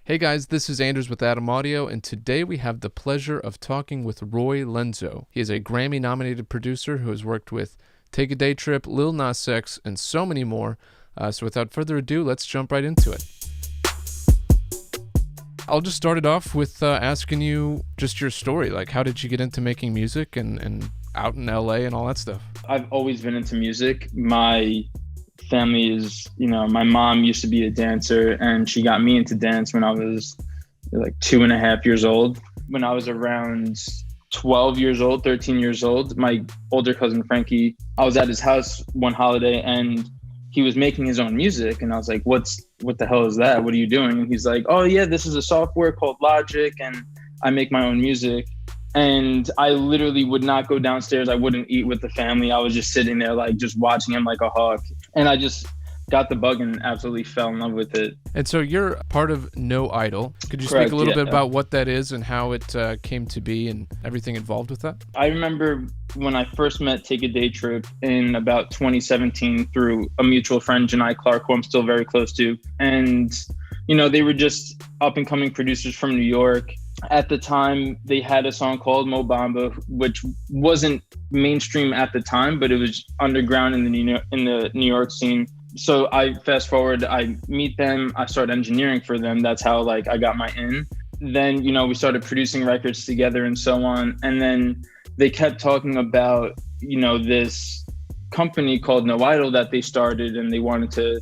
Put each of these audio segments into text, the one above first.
Hey guys, this is Anders with Adam Audio, and today we have the pleasure of talking with Roy Lenzo. He is a Grammy-nominated producer who has worked with Take a Daytrip, Lil Nas X, and so many more. So without further ado, let's jump right into it. I'll just start it off with asking you just your story. Like, how did you get into making music and out in LA and all that stuff? I've always been into music. My family is, my mom used to be a dancer and she got me into dance when I was like 2.5 years old. When I was around 12 years old, 13 years old, my older cousin Frankie, I was at his house one holiday and he was making his own music. And I was like, what the hell is that? What are you doing? And he's like, oh yeah, this is a software called Logic and I make my own music. And I literally would not go downstairs. I wouldn't eat with the family. I was just sitting there, like just watching him like a hawk. And I just got the bug and absolutely fell in love with it. And so you're part of No Idol. Could you Correct, speak a little bit about what that is and how it came to be and everything involved with that? I remember when I first met Take a Daytrip in about 2017 through a mutual friend, Janai Clark, who I'm still very close to. And, they were just up and coming producers from New York. At the time, they had a song called Mo Bamba, which wasn't mainstream at the time, but it was underground in the New York scene. So I fast forward, I meet them, I start engineering for them. That's how I got my in. Then, we started producing records together and so on. And then they kept talking about, this company called No Idol that they started, and they wanted to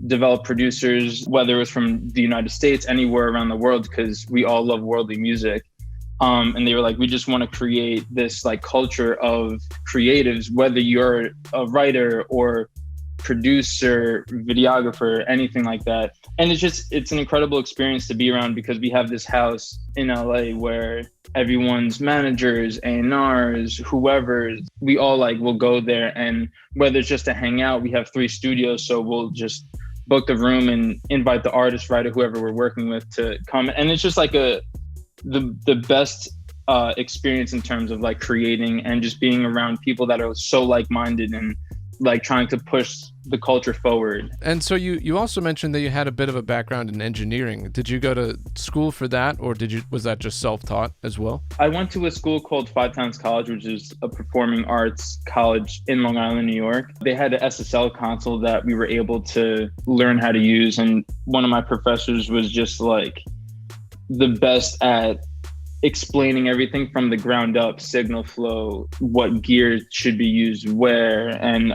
develop producers, whether it was from the United States, anywhere around the world, because we all love worldly music. And they were like, we just want to create this culture of creatives, whether you're a writer or producer, videographer, anything like that. And it's an incredible experience to be around, because we have this house in LA where everyone's managers, A&Rs, whoever, we all will go there. And whether it's just to hang out, we have 3 studios. So we'll just book the room and invite the artist, writer, whoever we're working with to come. And it's just the best experience in terms of creating and just being around people that are so like-minded and trying to push the culture forward. And so you also mentioned that you had a bit of a background in engineering. Did you go to school for that, or was that just self-taught as well? I went to a school called Five Towns College, which is a performing arts college in Long Island, New York. They had an SSL console that we were able to learn how to use. And one of my professors was just the best at explaining everything from the ground up, signal flow, what gear should be used where, and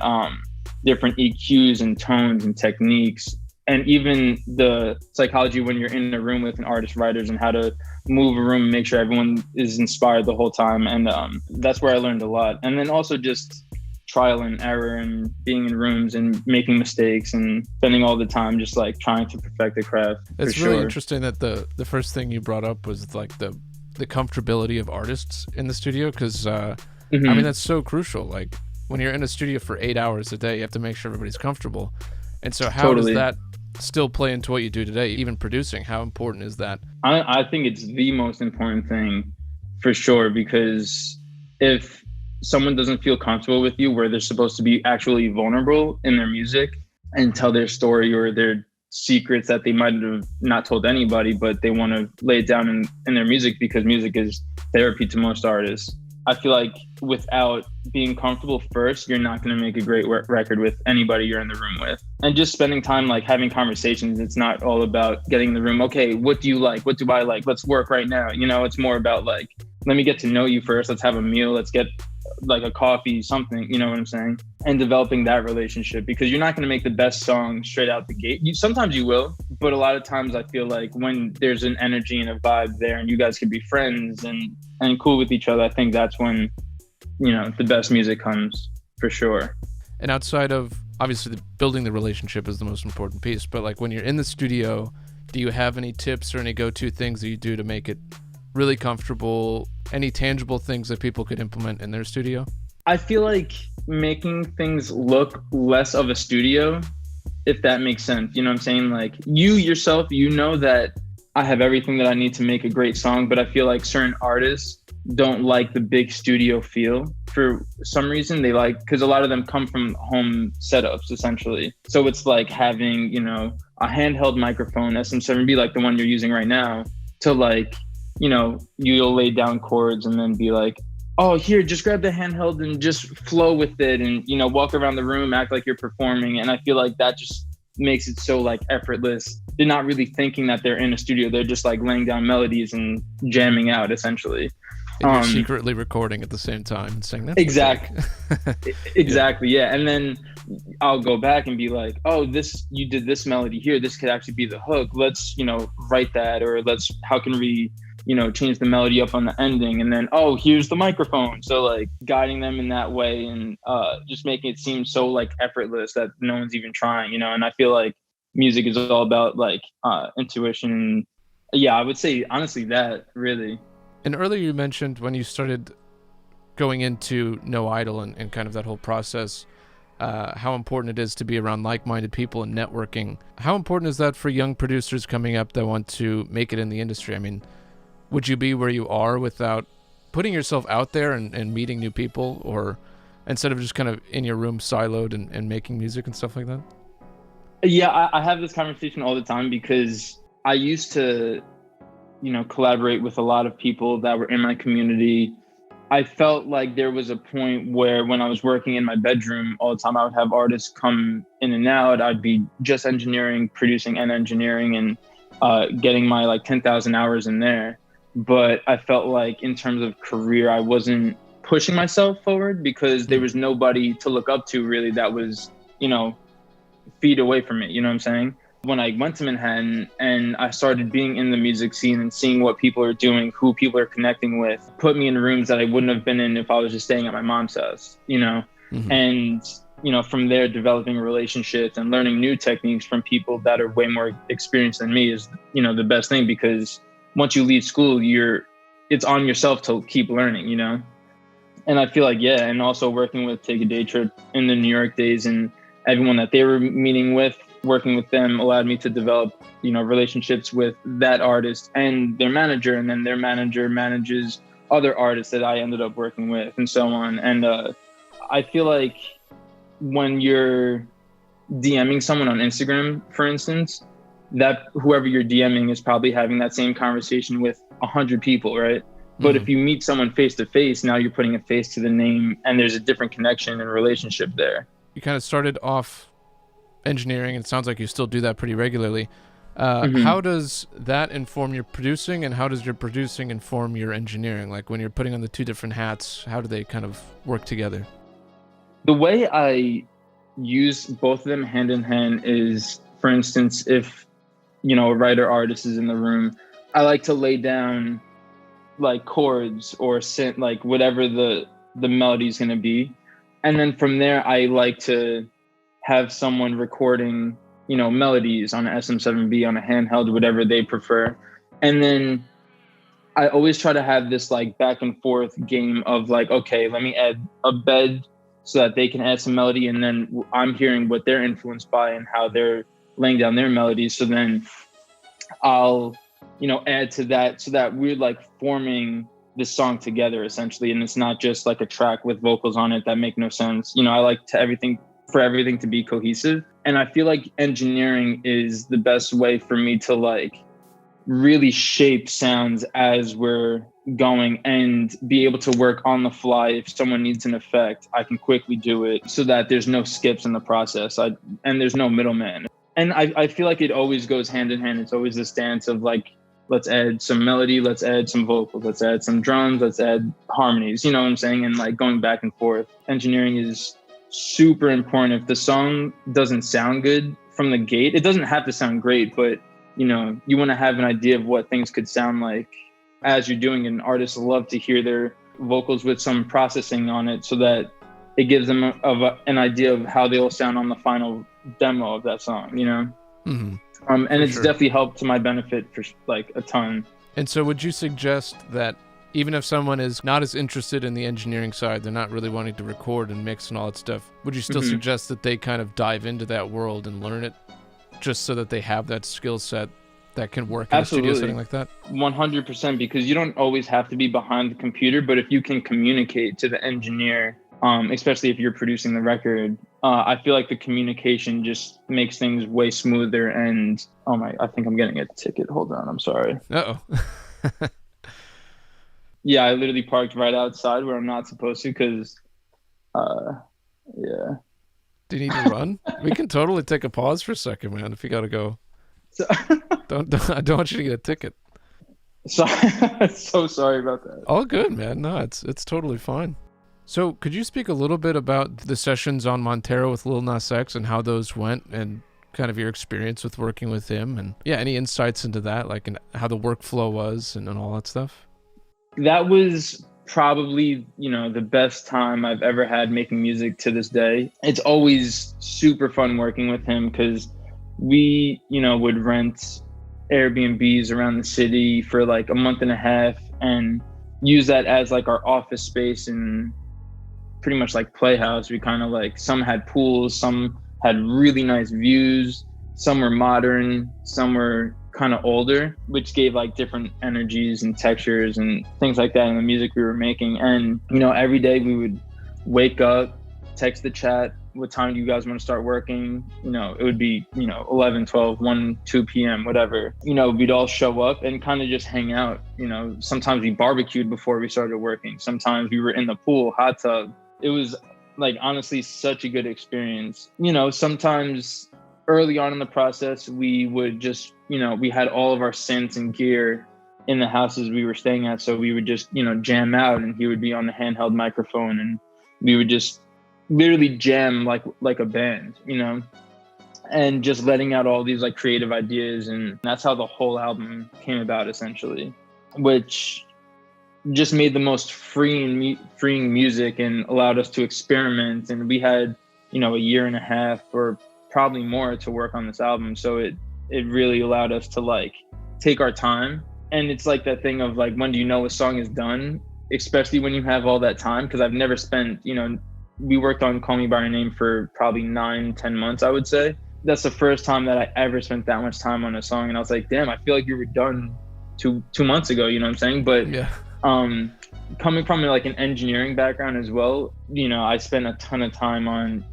different EQs and tones and techniques, and even the psychology when you're in a room with an artist, writers, and how to move a room and make sure everyone is inspired the whole time. And that's where I learned a lot. And then also just trial and error and being in rooms and making mistakes and spending all the time just trying to perfect the craft. It's really interesting that the first thing you brought up was the comfortability of artists in the studio, because I mean, that's so crucial. When you're in a studio for 8 hours a day, you have to make sure everybody's comfortable. And so how does that still play into what you do today, even producing? How important is that? I think it's the most important thing for sure, because if someone doesn't feel comfortable with you, where they're supposed to be actually vulnerable in their music and tell their story or their secrets that they might have not told anybody, but they want to lay it down in their music, because music is therapy to most artists. I feel like without being comfortable first, you're not going to make a great record with anybody you're in the room with. And just spending time having conversations. It's not all about getting in the room. Okay, what do you like? What do I like? Let's work right now. It's more about let me get to know you first. Let's have a meal. Let's get a coffee, something, you know what I'm saying? And developing that relationship, because you're not going to make the best song straight out the gate. Sometimes you will, but a lot of times I feel when there's an energy and a vibe there and you guys can be friends and cool with each other, I think that's when, the best music comes, for sure. And outside of, obviously, building the relationship is the most important piece, but when you're in the studio, do you have any tips or any go-to things that you do to make it really comfortable? Any tangible things that people could implement in their studio? I feel making things look less of a studio, if that makes sense. You know what I'm saying? You yourself, that I have everything that I need to make a great song, but I feel certain artists don't like the big studio feel. For some reason, because a lot of them come from home setups, essentially. So it's having, a handheld microphone, SM7B, like the one you're using right now, to like, you know, you'll lay down chords and then be like, oh, here, just grab the handheld and just flow with it, and, you know, walk around the room, act like you're performing. And I feel like that just makes it so like effortless. They're not really thinking that they're in a studio. They're just like laying down melodies and jamming out, essentially. And you're secretly recording at the same time and saying that. Exactly. Exactly. Yeah. And then I'll go back and be like, oh, you did this melody here. This could actually be the hook. Let's, you know, write that, or how can we, you know, change the melody up on the ending? And then, oh, here's the microphone. So like guiding them in that way, and just making it seem so like effortless that no one's even trying, you know. And I feel like music is all about like intuition. Yeah, I would say honestly that really. And earlier you mentioned when you started going into No Idol and kind of that whole process, how important it is to be around like-minded people and networking. How important is that for young producers coming up that want to make it in the industry? I mean, would you be where you are without putting yourself out there and meeting new people, or instead of just kind of in your room siloed and making music and stuff like that? Yeah, I have this conversation all the time, because I used to, you know, collaborate with a lot of people that were in my community. I felt like there was a point where when I was working in my bedroom all the time, I would have artists come in and out. I'd be just engineering, producing and engineering, and getting my like 10,000 hours in there. But I felt like in terms of career, I wasn't pushing myself forward, because there was nobody to look up to really that was, you know, feet away from me. You know what I'm saying? When I went to Manhattan and I started being in the music scene and seeing what people are doing, who people are connecting with, put me in rooms that I wouldn't have been in if I was just staying at my mom's house, you know? Mm-hmm. And, you know, from there, developing relationships and learning new techniques from people that are way more experienced than me is, you know, the best thing, because once you leave school, it's on yourself to keep learning, you know? And I feel like, yeah, and also working with Take a Day Trip in the New York days, and everyone that they were meeting with, working with them allowed me to develop, you know, relationships with that artist and their manager, and then their manager manages other artists that I ended up working with, and so on. And I feel like when you're DMing someone on Instagram, for instance, that whoever you're DMing is probably having that same conversation with 100 people, right? Mm-hmm. But if you meet someone face to face, now you're putting a face to the name, and there's a different connection and relationship there. You kind of started off engineering, and it sounds like you still do that pretty regularly. Mm-hmm. How does that inform your producing, and how does your producing inform your engineering? Like when you're putting on the two different hats, how do they kind of work together? The way I use both of them hand in hand is, for instance, if, you know, a writer artist is in the room, I like to lay down like chords or synth, like whatever the melody is going to be. And then from there, I like to have someone recording, you know, melodies on an SM7B, on a handheld, whatever they prefer. And then I always try to have this like back and forth game of like, okay, let me add a bed so that they can add some melody. And then I'm hearing what they're influenced by and how they're laying down their melodies. So then I'll, you know, add to that so that we're like forming this song together essentially. And it's not just like a track with vocals on it that make no sense. You know, I like for everything to be cohesive. And I feel like engineering is the best way for me to like really shape sounds as we're going and be able to work on the fly. If someone needs an effect, I can quickly do it so that there's no skips in the process and there's no middleman. And I feel like it always goes hand in hand. It's always this dance of like, let's add some melody, let's add some vocals, let's add some drums, let's add harmonies, you know what I'm saying? And like going back and forth. Engineering is super important. If the song doesn't sound good from the gate, it doesn't have to sound great, but you know, you want to have an idea of what things could sound like as you're doing it. And artists love to hear their vocals with some processing on it so that it gives them an idea of how they'll sound on the final demo of that song, you know? Mm-hmm. And it's definitely helped to my benefit for like a ton. And so would you suggest that even if someone is not as interested in the engineering side, they're not really wanting to record and mix and all that stuff, would you still suggest that they kind of dive into that world and learn it just so that they have that skill set that can work in a studio setting like that? 100%, because you don't always have to be behind the computer, but if you can communicate to the engineer, especially if you're producing the record, I feel like the communication just makes things way smoother. And I think I'm getting a ticket. Hold on, I'm sorry. Uh-oh. Yeah, I literally parked right outside where I'm not supposed to because, yeah. Do you need to run? We can totally take a pause for a second, man, if you got to go. So, I don't want you to get a ticket. So sorry about that. All good, man. No, it's totally fine. So could you speak a little bit about the sessions on Montero with Lil Nas X and how those went and kind of your experience with working with him and any insights into that, like and how the workflow was and all that stuff? That was probably, the best time I've ever had making music to this day. It's always super fun working with him because we, would rent Airbnbs around the city for like a month and a half and use that as like our office space and pretty much like playhouse. We kind of like, some had pools, some had really nice views, some were modern, some were kind of older, which gave like different energies and textures and things like that in the music we were making. And every day we would wake up, text the chat, what time do you guys want to start working? It would be 11, 12, 1, 2 p.m, whatever. We'd all show up and kind of just hang out. Sometimes we barbecued before we started working. Sometimes we were in the pool, hot tub. It was like honestly such a good experience. Sometimes early on in the process, we would just, we had all of our synths and gear in the houses we were staying at. So we would just, jam out, and he would be on the handheld microphone, and we would just literally jam like a band, and just letting out all these like creative ideas. And that's how the whole album came about, essentially, which just made the most freeing music and allowed us to experiment. And we had, a year and a half or probably more to work on this album. So it really allowed us to like take our time. And it's like that thing of like, when do you know a song is done, especially when you have all that time? Because I've never spent, we worked on Call Me By Your Name for probably 9-10 months, I would say. That's the first time that I ever spent that much time on a song. And I was like, damn, I feel like you were done two months ago, you know what I'm saying? But yeah. Coming from like an engineering background as well, I spent a ton of time on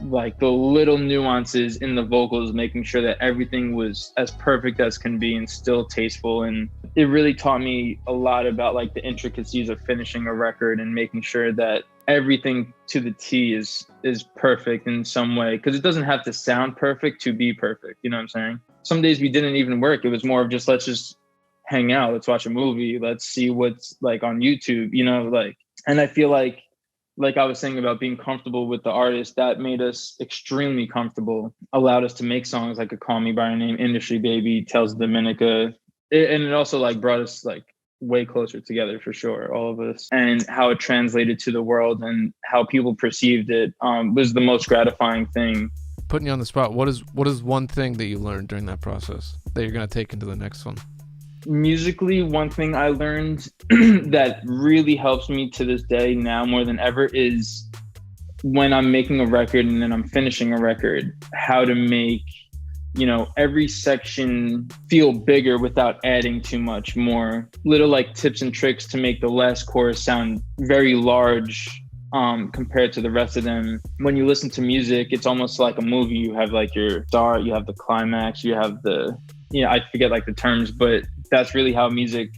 like the little nuances in the vocals, making sure that everything was as perfect as can be and still tasteful. And it really taught me a lot about like the intricacies of finishing a record and making sure that everything to the T is perfect in some way, because it doesn't have to sound perfect to be perfect. You know what I'm saying? Some days we didn't even work. It was more of just, let's just hang out, let's watch a movie, let's see what's like on YouTube, and I feel like I was saying about being comfortable with the artist, that made us extremely comfortable, allowed us to make songs like a Call Me By Your Name, Industry Baby, Tales of Dominica. And it also like brought us like way closer together for sure, all of us. And how it translated to the world and how people perceived it was the most gratifying thing. Putting you on the spot, what is one thing that you learned during that process that you're going to take into the next one? Musically, one thing I learned that really helps me to this day now more than ever is when I'm making a record and then I'm finishing a record, how to make, every section feel bigger without adding too much more. Little like tips and tricks to make the last chorus sound very large compared to the rest of them. When you listen to music, it's almost like a movie. You have like your start, you have the climax, you have I forget like the terms, but that's really how music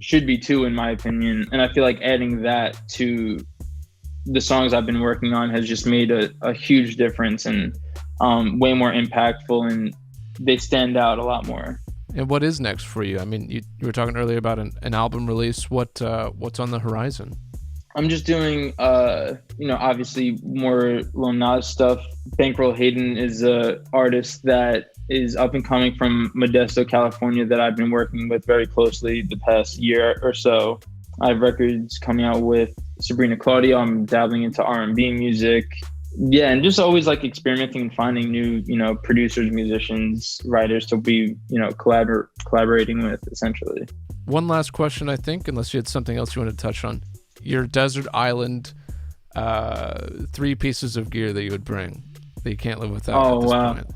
should be too, in my opinion. And I feel like adding that to the songs I've been working on has just made a huge difference and way more impactful, and they stand out a lot more. And what is next for you? I mean, you were talking earlier about an album release. What's on the horizon? I'm just doing, obviously more Lil Nas stuff. Bankroll Hayden is a artist that is up and coming from Modesto, California, that I've been working with very closely the past year or so. I have records coming out with Sabrina Claudio. I'm dabbling into R&B music. Yeah, and just always like experimenting and finding new, producers, musicians, writers to be, collaborating with, essentially. One last question, I think, unless you had something else you wanted to touch on. Your desert island, 3 pieces of gear that you would bring that you can't live without. Oh, wow. Point.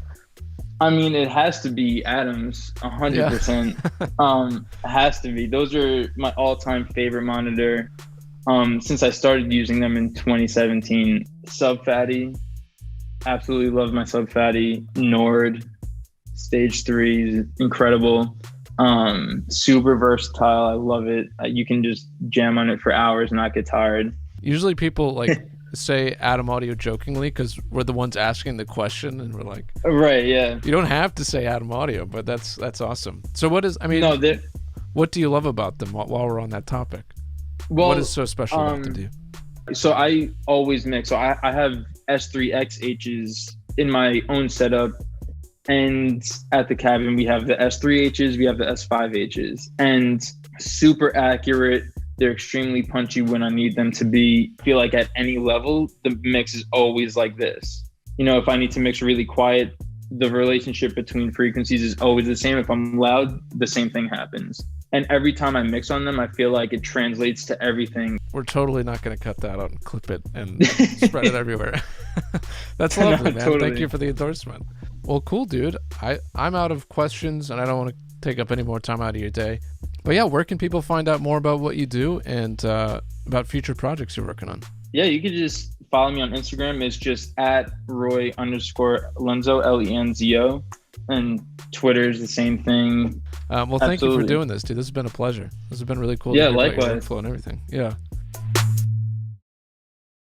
I mean, it has to be Adams, 100%. Yeah. It has to be. Those are my all-time favorite monitor since I started using them in 2017. Sub Fatty, Absolutely love my sub fatty. Nord stage 3 is incredible. Super versatile. I love it. You can just jam on it for hours and not get tired. Usually people like say Atom Audio jokingly because we're the ones asking the question, and we're like, right, yeah. You don't have to say Atom Audio, but that's awesome. So what is? I mean, no, what do you love about them? While we're on that topic, what is so special about them to you? So I always mix. So I have S3XHs in my own setup, and at the cabin we have the S3Hs, we have the S5Hs, and super accurate. They're extremely punchy when I need them to be. I feel like at any level, the mix is always like this. You know, if I need to mix really quiet, the relationship between frequencies is always the same. If I'm loud, the same thing happens. And every time I mix on them, I feel like it translates to everything. We're totally not going to cut that out and clip it and spread it everywhere. That's lovely, man. Totally. Thank you for the endorsement. Well, cool, dude. I'm out of questions, and I don't want to take up any more time out of your day. But yeah, where can people find out more about what you do and about future projects you're working on? Yeah, you could just follow me on Instagram. It's just at Roy_Lenzo, Lenzo. And Twitter is the same thing. Well, thank you for doing this, dude. This has been a pleasure. This has been really cool. Yeah, to hear likewise. about your workflow and everything. Yeah.